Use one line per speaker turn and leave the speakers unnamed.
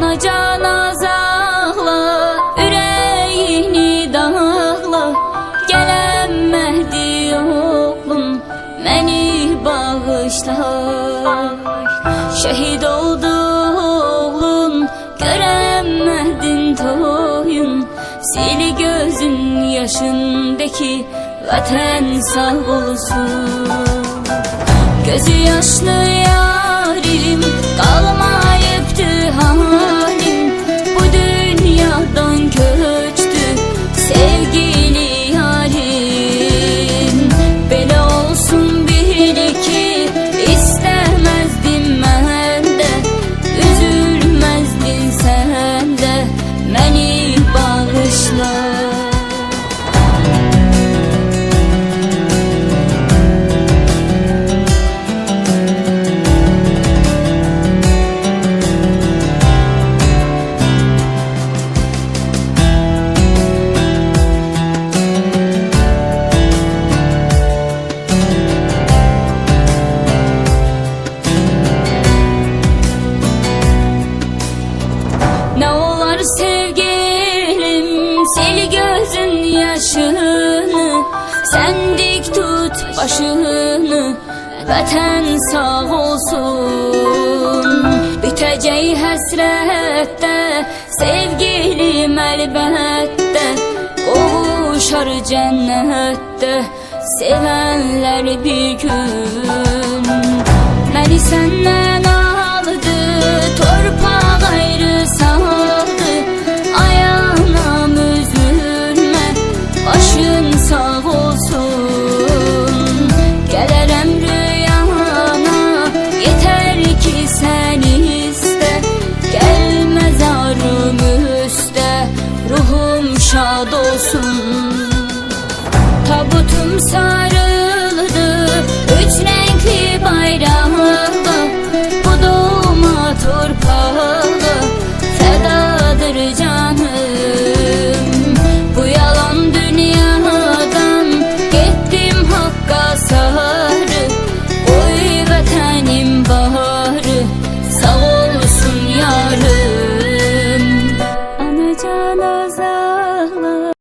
Anacan azaqla, ürəyini dağla. Gələm Məhdi oğlum, məni bağışla. Şəhid oldu oğlum, görəm Məhdin toyun. Sil gözün yaşındaki vətən sağ olsun. Gözü yaşlı yarim, qalmayıbdı halim. Bu dünyadan köçtü sevgili yarim. Belə olsun bil ki, istəməzdim mən də, üzülməzdin sən də, məni bağışla. Ne olar sevgilim, sil gözün yaşını. Sen dik tut başını, vətən sağ olsun. Bitəcək həsrətdə, sevgilim əlbəttə. Qovuşar cənnətdə, sevənlər bir gün. Məni səndən